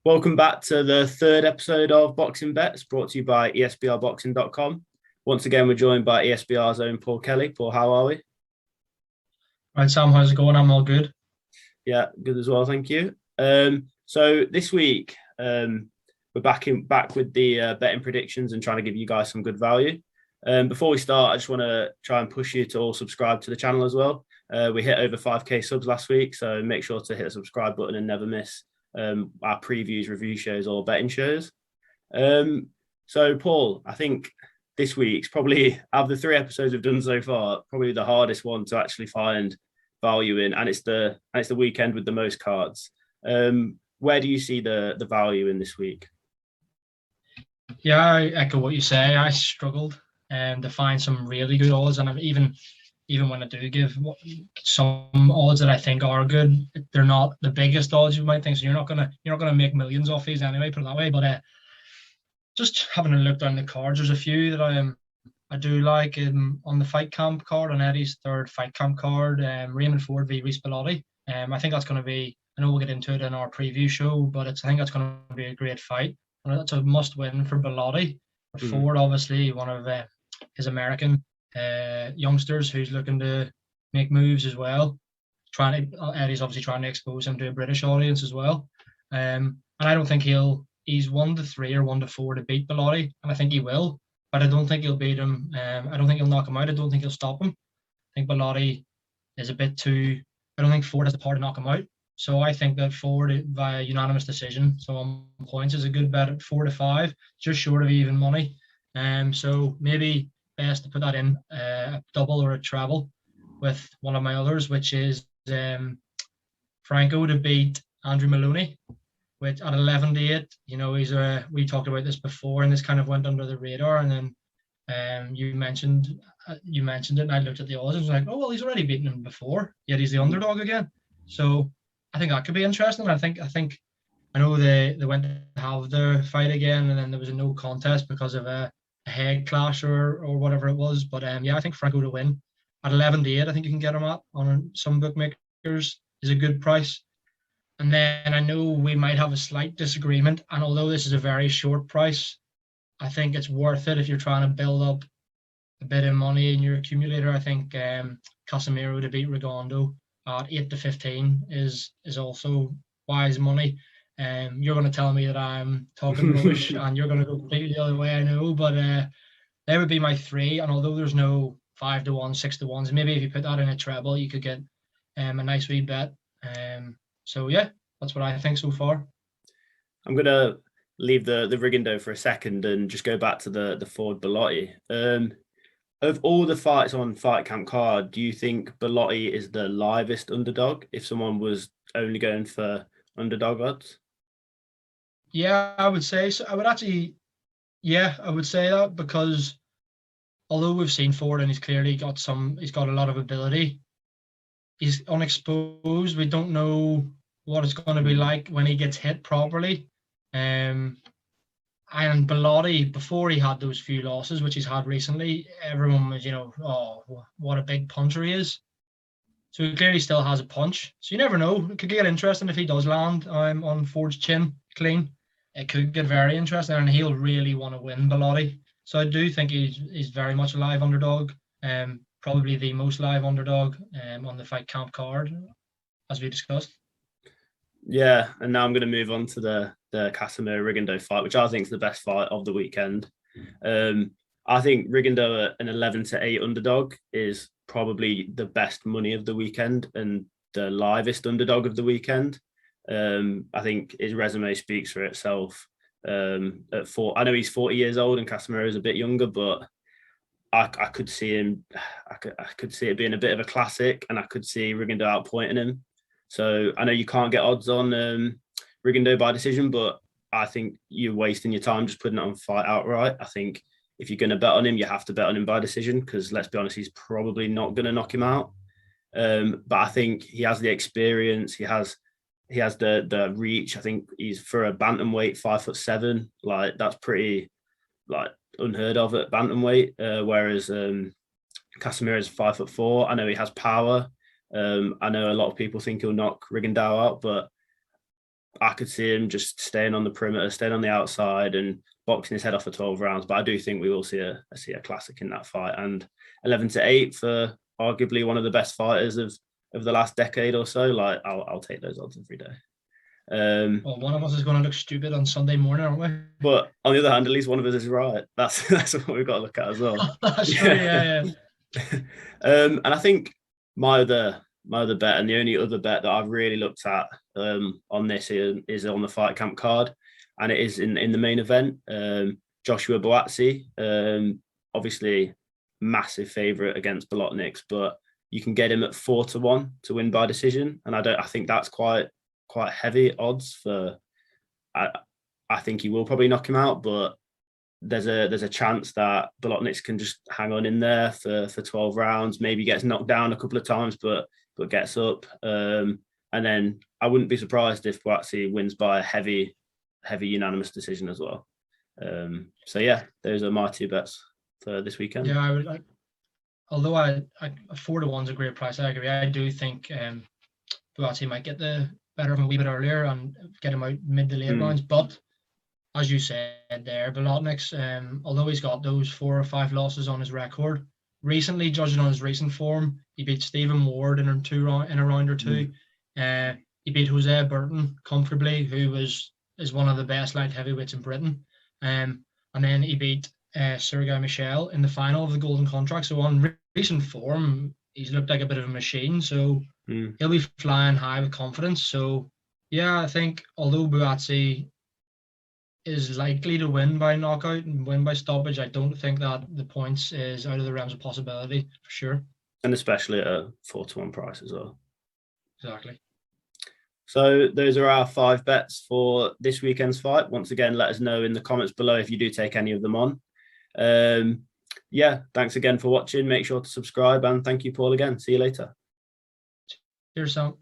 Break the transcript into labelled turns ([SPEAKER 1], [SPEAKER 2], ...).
[SPEAKER 1] Welcome back to the third episode of Boxing Bets, brought to you by esbrboxing.com. Once again, we're joined by ESBR's own Paul Kelly. Paul, how are we?
[SPEAKER 2] Right, Sam, how's it going? I'm all good.
[SPEAKER 1] Yeah, good as well, thank you. So this week, we're back with the betting predictions and trying to give you guys some good value. Before we start, I just want to try and push you to all subscribe to the channel as well. We hit over 5k subs last week, so make sure to hit the subscribe button and never miss our previews, review shows, or betting shows. So Paul, I think this week's probably, out of the 3 episodes we've done so far, probably the hardest one to actually find value in, and it's the weekend with the most cards. Where do you see the value in this week?
[SPEAKER 2] Yeah, I echo what you say. I struggled to find some really good odds, and even when I do give some odds that I think are good, they're not the biggest odds you might think. So you're not gonna make millions off these anyway, put it that way. But just having a look down the cards, there's a few that I do like on the fight camp card, on Eddie's third fight camp card, Raymond Ford v Reece Bellotti. I think that's going to be, I know we'll get into it in our preview show, but I think that's going to be a great fight. And that's a must win for Bellotti. Ford, obviously, one of his American youngsters who's looking to make moves as well. Eddie's obviously trying to expose him to a British audience as well. And I don't think he's 1-3 or 1-4 to beat Bellotti, and I think he will. But I don't think he'll beat him. I don't think he'll knock him out. I don't think he'll stop him. I think Bellotti is a bit too. I don't think Ford has the power to knock him out. So I think that Ford via unanimous decision, so on points, is a good bet at 4-5, just short of even money. So maybe best to put that in a double or a treble with one of my others, which is Franco to beat Andrew Maloney, which at 11-8, we talked about this before, and this kind of went under the radar. And then you mentioned it, and I looked at the odds and was like, oh well, he's already beaten him before, yet he's the underdog again. So I think that could be interesting. I know they went to have their fight again, and then there was a no contest because of a head clash or whatever it was. But I think Franco to win at 11-8. I think you can get him at on some bookmakers is a good price. And then I know we might have a slight disagreement, and although this is a very short price, I think it's worth it if you're trying to build up a bit of money in your accumulator. I think Casemiro to beat Rigondo at 8-15 is also wise money. You're going to tell me that I'm talking rubbish, and you're going to go completely the other way, I know, but they would be my 3. And although there's no 5-1, 6-1s, maybe if you put that in a treble, you could get a nice wee bet. So yeah, that's what I think so far.
[SPEAKER 1] I'm going to leave the Rigondo for a second and just go back to the Ford Bellotti. Of all the fights on Fight Camp card, do you think Bellotti is the livest underdog if someone was only going for underdog odds?
[SPEAKER 2] Yeah, I would say so. I would say that, because although we've seen Ford and he's got a lot of ability, he's unexposed. We don't know what it's going to be like when he gets hit properly. And Bellotti, before he had those few losses, which he's had recently, everyone was, oh, what a big puncher he is. So he clearly still has a punch. So you never know. It could get interesting if he does land on Ford's chin clean. It could get very interesting, and he'll really want to win, Bellotti. So I do think he's very much a live underdog. Probably the most live underdog on the fight camp card, as we discussed.
[SPEAKER 1] Yeah, and now I'm going to move on to the Casemiro Rigondo fight, which I think is the best fight of the weekend. I think Rigondo at an 11-8 underdog is probably the best money of the weekend and the livest underdog of the weekend. I think his resume speaks for itself. At 4, I know he's 40 years old and Casemiro is a bit younger, but I could see him. I could see it being a bit of a classic, and I could see Rigondo outpointing him. So I know you can't get odds on Rigondo by decision, but I think you're wasting your time just putting it on fight outright. I think if you're going to bet on him, you have to bet on him by decision, because let's be honest, he's probably not going to knock him out. But I think he has the experience. He has the reach. I think he's, for a bantamweight, 5'7". Like, that's pretty unheard of at bantamweight. Whereas Casemiro is 5'4". I know he has power. I know a lot of people think he'll knock Rigondeaux out, but I could see him just staying on the perimeter, staying on the outside, and boxing his head off for 12 rounds. But I do think we will see a classic in that fight. And 11-8 for arguably one of the best fighters of the last decade or so. Like, I'll take those odds every day.
[SPEAKER 2] Well, one of us is going to look stupid on Sunday morning, aren't we?
[SPEAKER 1] But on the other hand, at least one of us is right. That's what we've got to look at as well.
[SPEAKER 2] That's true, yeah.
[SPEAKER 1] And I think my other bet, and the only other bet that I've really looked at on this is on the Fight Camp card, and it is in the main event. Joshua Buatsi, obviously massive favourite against Bolotniks, but you can get him at 4-1 to win by decision, and I think that's quite heavy odds for. I think he will probably knock him out, but there's a chance that Bolotniks can just hang on in there for 12 rounds, maybe gets knocked down a couple of times, but gets up. And then I wouldn't be surprised if Buatsi wins by a heavy unanimous decision as well. So yeah, those are my two bets for this weekend.
[SPEAKER 2] Yeah, I would like. Although I 4-1's a great price, I agree. I do think Buatsi might get the better of him a wee bit earlier and get him out mid to late rounds. But as you said there, Bolotniks, although he's got those 4 or 5 losses on his record, recently, judging on his recent form, he beat Stephen Ward in a round or two. He beat Jose Burton comfortably, who is one of the best light heavyweights in Britain. And then he beat Sergei Michel in the final of the Golden Contract. So on recent form, he's looked like a bit of a machine. So he'll be flying high with confidence. So yeah, I think although Buatsi is likely to win by knockout and win by stoppage, I don't think that the points is out of the realms of possibility for sure.
[SPEAKER 1] And especially at a 4-1 price as well.
[SPEAKER 2] Exactly.
[SPEAKER 1] So those are our 5 bets for this weekend's fight. Once again, let us know in the comments below if you do take any of them on. Yeah, thanks again for watching. Make sure to subscribe, and thank you, Paul, again. See you later.
[SPEAKER 2] Cheers, Sam.